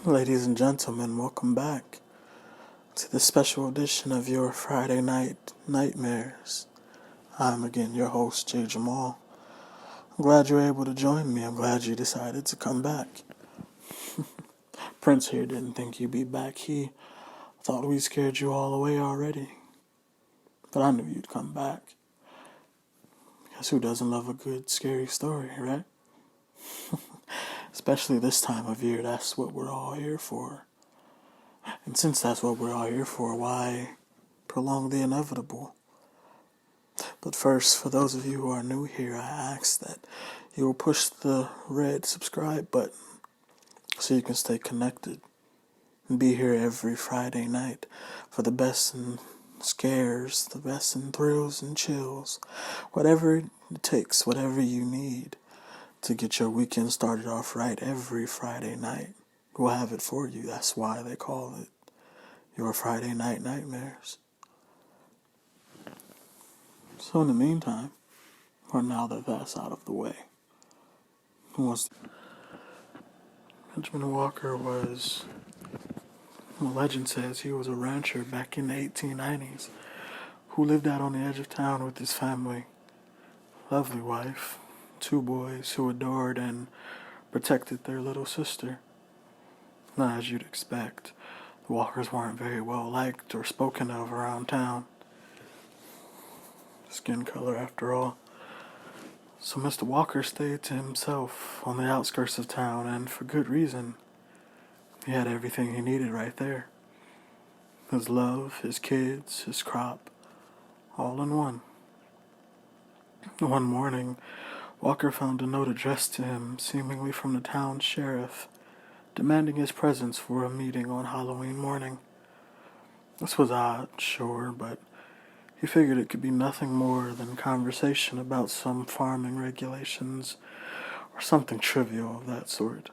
Ladies and gentlemen, welcome back to the special edition of your Friday Night Nightmares. I'm again your host, Jamal. I'm glad you're able to join me. I'm glad you decided to come back. Prince here didn't think you'd be back. He thought we scared you all away already. But I knew you'd come back. Because who doesn't love a good, scary story, right? Especially this time of year, that's what we're all here for. And since that's what we're all here for, why prolong the inevitable? But first, for those of you who are new here, I ask that you will push the red subscribe button so you can stay connected and be here every Friday night for the best in scares, the best in thrills and chills, whatever it takes, whatever you need to get your weekend started off right every Friday night. We'll have it for you. That's why they call it your Friday Night Nightmares. So in the meantime, or now that that's out of the way, Benjamin Walker was, legend says he was a rancher back in the 1890s who lived out on the edge of town with his family. Lovely wife, 2 boys who adored and protected their little sister. Now, as you'd expect, the Walkers weren't very well liked or spoken of around town. Skin color, after all. So Mr. Walker stayed to himself on the outskirts of town, and for good reason. He had everything he needed right there. His love, his kids, his crop, all in one. One morning, Walker found a note addressed to him, seemingly from the town sheriff, demanding his presence for a meeting on Halloween morning. This was odd, sure, but he figured it could be nothing more than conversation about some farming regulations or something trivial of that sort.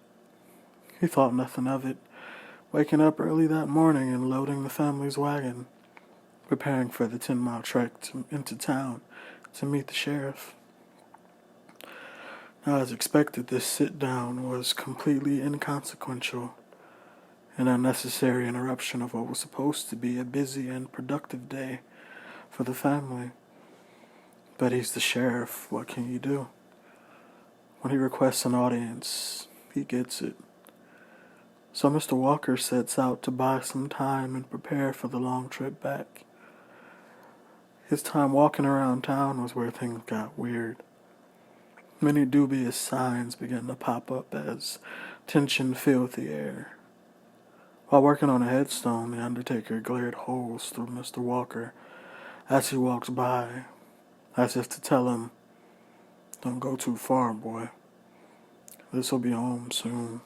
He thought nothing of it, waking up early that morning and loading the family's wagon, preparing for the 10-mile trek into town to meet the sheriff. Now, as expected, this sit-down was completely inconsequential, an unnecessary interruption of what was supposed to be a busy and productive day for the family. But he's the sheriff. What can you do? When he requests an audience, he gets it. So Mr. Walker sets out to buy some time and prepare for the long trip back. His time walking around town was where things got weird. Many dubious signs began to pop up as tension filled the air. While working on a headstone, the undertaker glared holes through Mr. Walker as he walks by, as if to tell him, "Don't go too far, boy. This'll be home soon."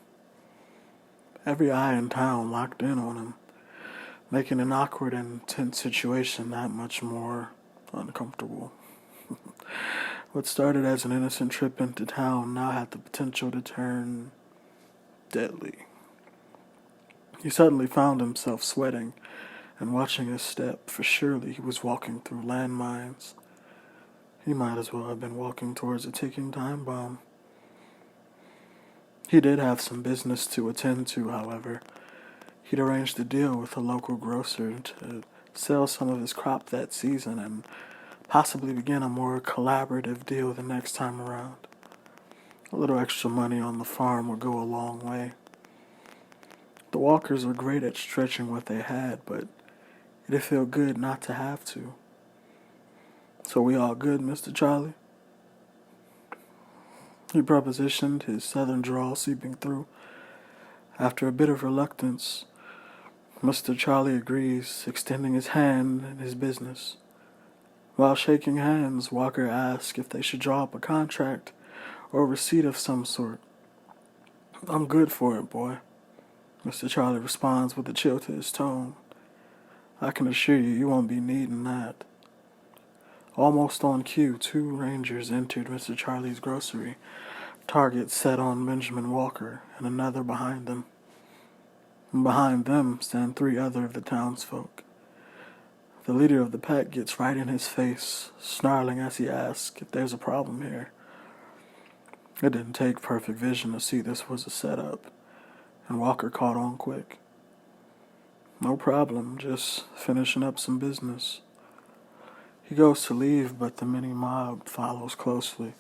Every eye in town locked in on him, making an awkward and tense situation that much more uncomfortable. What started as an innocent trip into town now had the potential to turn deadly. He suddenly found himself sweating and watching his step, for surely he was walking through landmines. He might as well have been walking towards a ticking time bomb. He did have some business to attend to, however. He'd arranged a deal with a local grocer to sell some of his crop that season and possibly begin a more collaborative deal the next time around. A little extra money on the farm would go a long way. The Walkers were great at stretching what they had, but it'd feel good not to have to. "So we all good, Mr. Charlie?" He propositioned, his southern drawl seeping through. After a bit of reluctance, Mr. Charlie agrees, extending his hand in his business. While shaking hands, Walker asks if they should draw up a contract or a receipt of some sort. "I'm good for it, boy," Mr. Charlie responds with a chill to his tone. "I can assure you, you won't be needing that." Almost on cue, 2 rangers entered Mr. Charlie's grocery, target set on Benjamin Walker and another behind them. And behind them stand 3 other of the townsfolk. The leader of the pack gets right in his face, snarling as he asks if there's a problem here. It didn't take perfect vision to see this was a setup, and Walker caught on quick. No problem, just finishing up some business. He goes to leave, but the mini mob follows closely.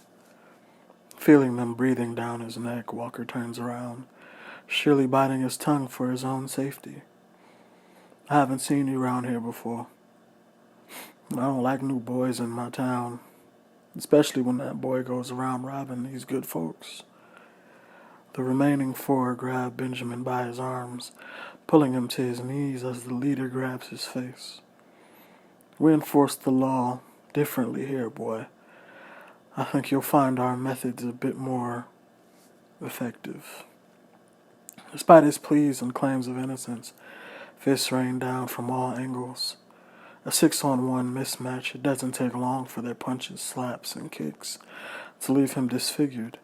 Feeling them breathing down his neck, Walker turns around, surely biting his tongue for his own safety. I haven't seen you around here before. I don't like new boys in my town, especially when that boy goes around robbing these good folks. The remaining four grab Benjamin by his arms, pulling him to his knees as the leader grabs his face. We enforce the law differently here, boy. I think you'll find our methods a bit more effective. Despite his pleas and claims of innocence, fists rain down from all angles. A 6-on-1 mismatch, it doesn't take long for their punches, slaps, and kicks to leave him disfigured.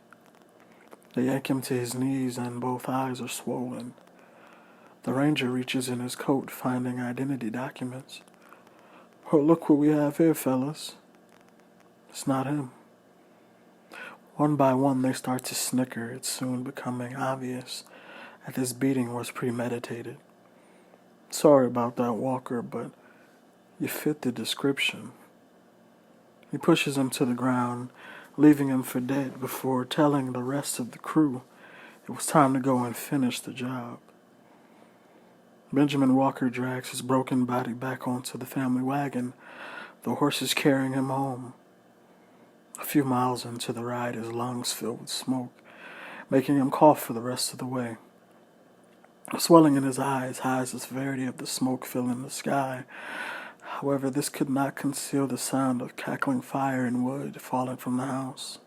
They yank him to his knees and both eyes are swollen. The ranger reaches in his coat, finding identity documents. Oh, look what we have here, fellas. It's not him. One by one they start to snicker, it's soon becoming obvious that this beating was premeditated. Sorry about that, Walker, but you fit the description. He pushes him to the ground, leaving him for dead before telling the rest of the crew it was time to go and finish the job. Benjamin Walker drags his broken body back onto the family wagon, the horses carrying him home. A few miles into the ride, his lungs filled with smoke, making him cough for the rest of the way. Swelling in his eyes hides the severity of the smoke filling the sky. However, this could not conceal the sound of cackling fire and wood falling from the house.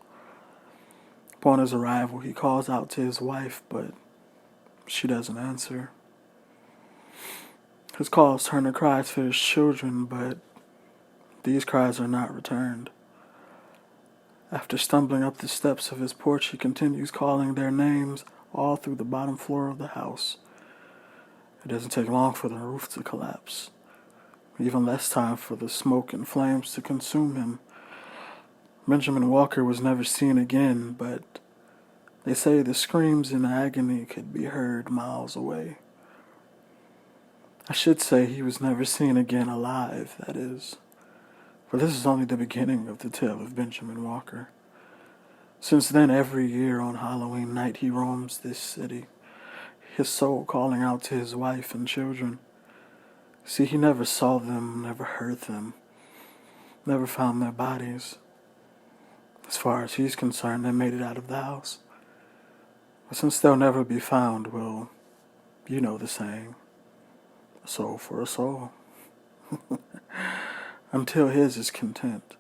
Upon his arrival, he calls out to his wife, but she doesn't answer. His calls turn to cries for his children, but these cries are not returned. After stumbling up the steps of his porch, he continues calling their names all through the bottom floor of the house. It doesn't take long for the roof to collapse. Even less time for the smoke and flames to consume him. Benjamin Walker was never seen again, but they say the screams in agony could be heard miles away. I should say he was never seen again alive, that is. For this is only the beginning of the tale of Benjamin Walker. Since then, every year on Halloween night, he roams this city, his soul calling out to his wife and children. See, he never saw them, never heard them, never found their bodies. As far as he's concerned, they made it out of the house. But since they'll never be found, well, you know the saying, a soul for a soul. Until his is content.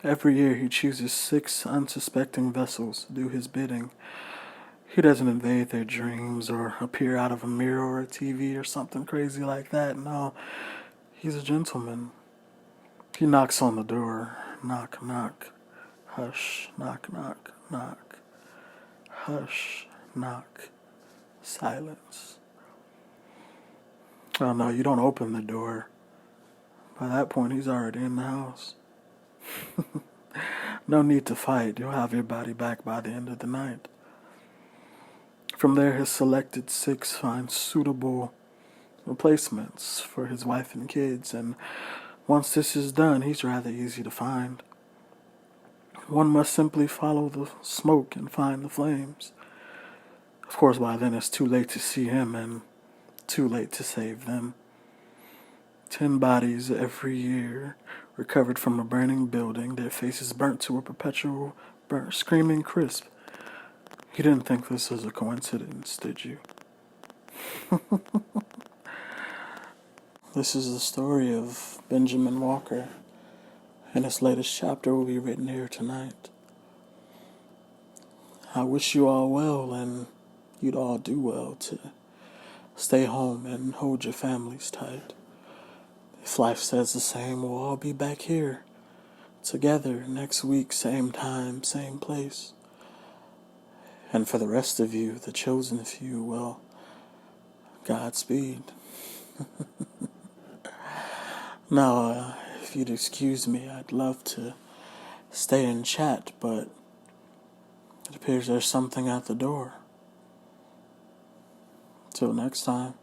Every year he chooses 6 unsuspecting vessels to do his bidding. He doesn't invade their dreams or appear out of a mirror or a TV or something crazy like that. No, he's a gentleman. He knocks on the door. Knock, knock. Hush, knock, knock, knock. Hush, knock. Silence. Oh no, you don't open the door. By that point, he's already in the house. No need to fight. You'll have your body back by the end of the night. From there, his selected 6 find suitable replacements for his wife and kids, and once this is done, he's rather easy to find. One must simply follow the smoke and find the flames. Of course, by then it's too late to see him and too late to save them. 10 bodies every year recovered from a burning building, their faces burnt to a perpetual screaming crisp. You didn't think this was a coincidence, did you? This is the story of Benjamin Walker, and its latest chapter will be written here tonight. I wish you all well, and you'd all do well to stay home and hold your families tight. If life says the same, we'll all be back here together next week, same time, same place. And for the rest of you, the chosen few, well, Godspeed. Now, if you'd excuse me, I'd love to stay and chat, but it appears there's something at the door. Till next time.